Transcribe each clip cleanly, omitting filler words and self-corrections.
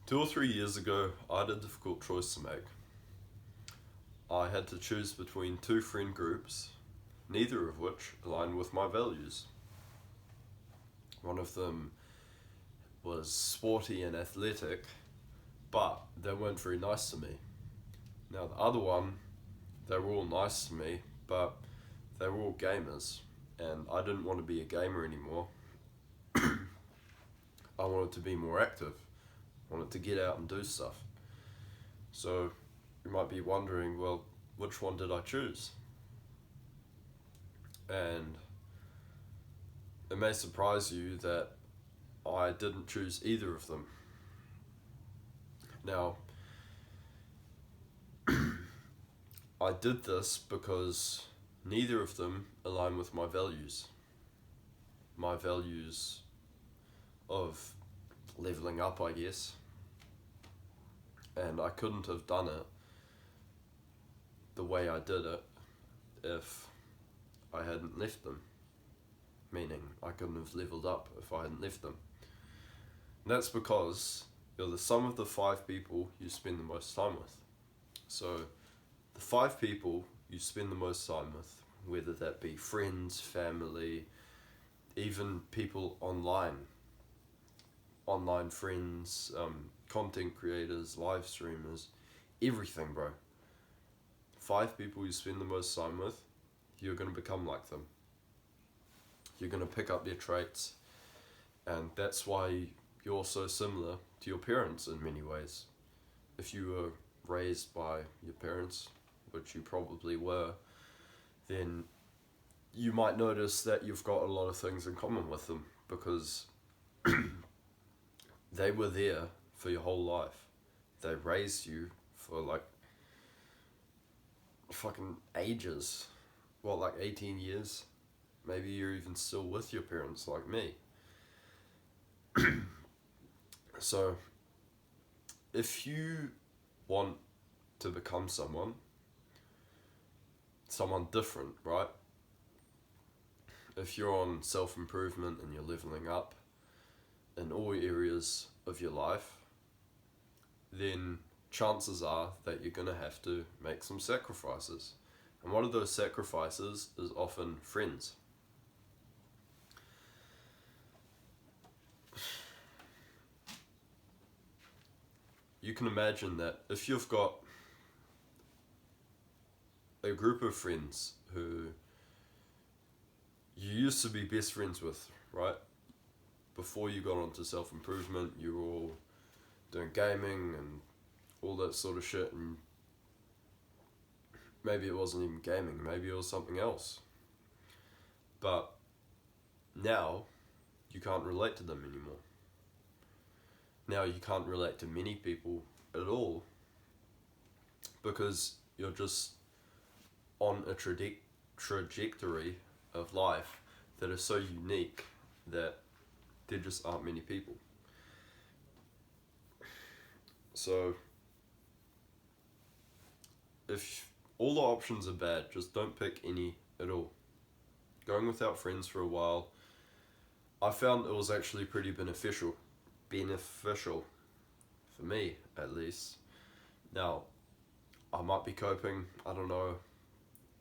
2 or 3 years ago, I had a difficult choice to make. I had to choose between two friend groups, neither of which aligned with my values. One of them was sporty and athletic, but they weren't very nice to me. Now, the other one, they were all nice to me, but they were all gamers, and I didn't want to be a gamer anymore. I wanted to be more active, wanted to get out and do stuff. So you might be wondering, well, which one did I choose? And it may surprise you that I didn't choose either of them. Now, I did this because neither of them align with my values. My values of leveling up, I guess. And I couldn't have done it the way I did it if I hadn't left them. Meaning, I couldn't have leveled up if I hadn't left them. And that's because you're the sum of the 5 people you spend the most time with. So, the 5 people you spend the most time with, whether that be friends, family, even people online friends, content creators, live streamers, everything, bro. 5 people you spend the most time with, you're going to become like them. You're going to pick up their traits, and that's why you're so similar to your parents in many ways. If you were raised by your parents, which you probably were, then you might notice that you've got a lot of things in common with them because they were there for your whole life. They raised you for like fucking ages. What, like 18 years? Maybe you're even still with your parents like me. So, if you want to become someone different, right? If you're on self-improvement and you're leveling up in all areas of your life, then chances are that you're going to have to make some sacrifices. And one of those sacrifices is often friends. You can imagine that if you've got a group of friends who you used to be best friends with, right? Before you got onto self-improvement, you were all doing gaming and all that sort of shit, and maybe it wasn't even gaming, maybe it was something else. But now, you can't relate to them anymore. Now you can't relate to many people at all because you're just on a trajectory of life that is so unique that there just aren't many people. So, if all the options are bad, just don't pick any at all. Going without friends for a while, I found it was actually pretty beneficial for me at least. Now, I might be coping, I don't know.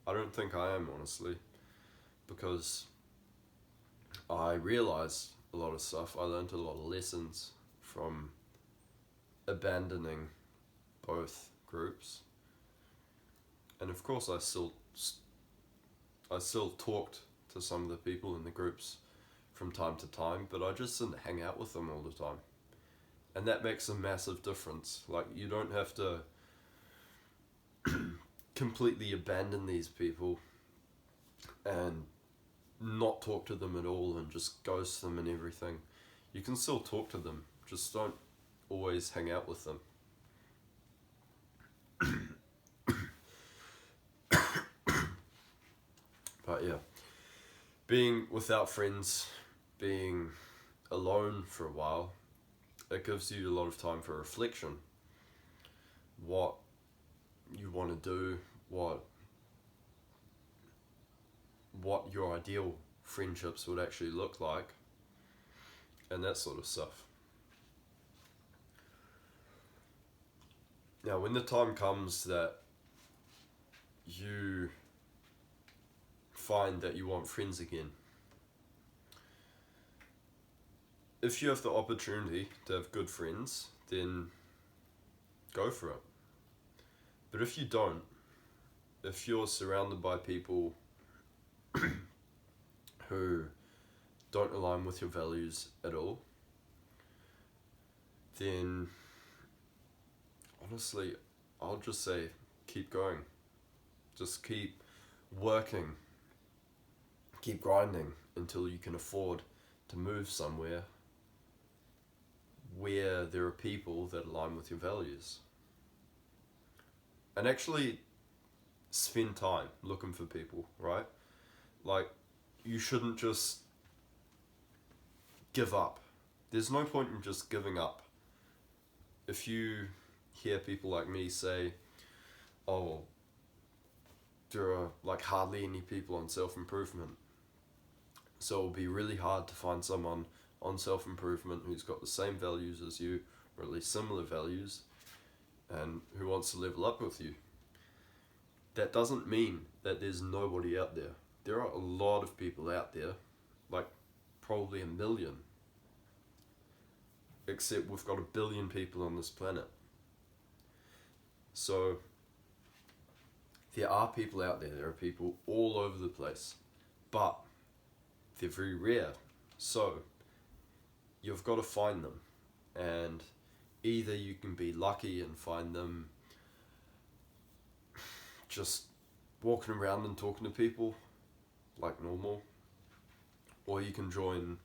I don't think I am, honestly, because I realized a lot of stuff. I learned a lot of lessons from abandoning both groups. And of course I still talked to some of the people in the groups from time to time, but I just didn't hang out with them all the time. And that makes a massive difference. Like, you don't have to completely abandon these people and not talk to them at all and just ghost them and everything. You can still talk to them, just don't always hang out with them. But yeah, being without friends, being alone for a while, it gives you a lot of time for reflection. What you want to do, what your ideal friendships would actually look like, and that sort of stuff. Now, when the time comes that you find that you want friends again, if you have the opportunity to have good friends, then go for it. But if you don't, if you're surrounded by people who don't align with your values at all, then honestly, I'll just say keep going. Just keep working. Keep grinding until you can afford to move somewhere where there are people that align with your values. And actually spend time looking for people, right? Like, you shouldn't just give up. There's no point in just giving up. If you hear people like me say, oh, there are like hardly any people on self-improvement, so it'll be really hard to find someone on self-improvement who's got the same values as you, or at least similar values, and who wants to level up with you. That doesn't mean that there's nobody out there. There are a lot of people out there, like probably 1 million, except we've got 1 billion people on this planet. So there are people out there are people all over the place, but they're very rare. So you've got to find them, and either you can be lucky and find them just walking around and talking to people like normal, or you can join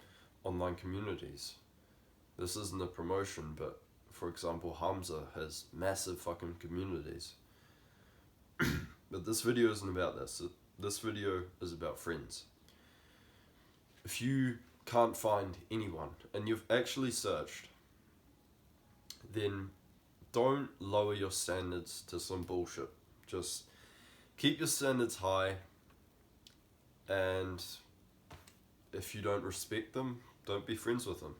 online communities. This isn't a promotion, but for example, Hamza has massive fucking communities. But this video isn't about this. This video is about friends. If you can't find anyone and you've actually searched, then don't lower your standards to some bullshit. Just keep your standards high, and if you don't respect them, don't be friends with them.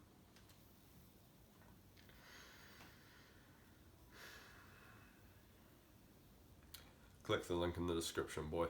Click the link in the description, boy.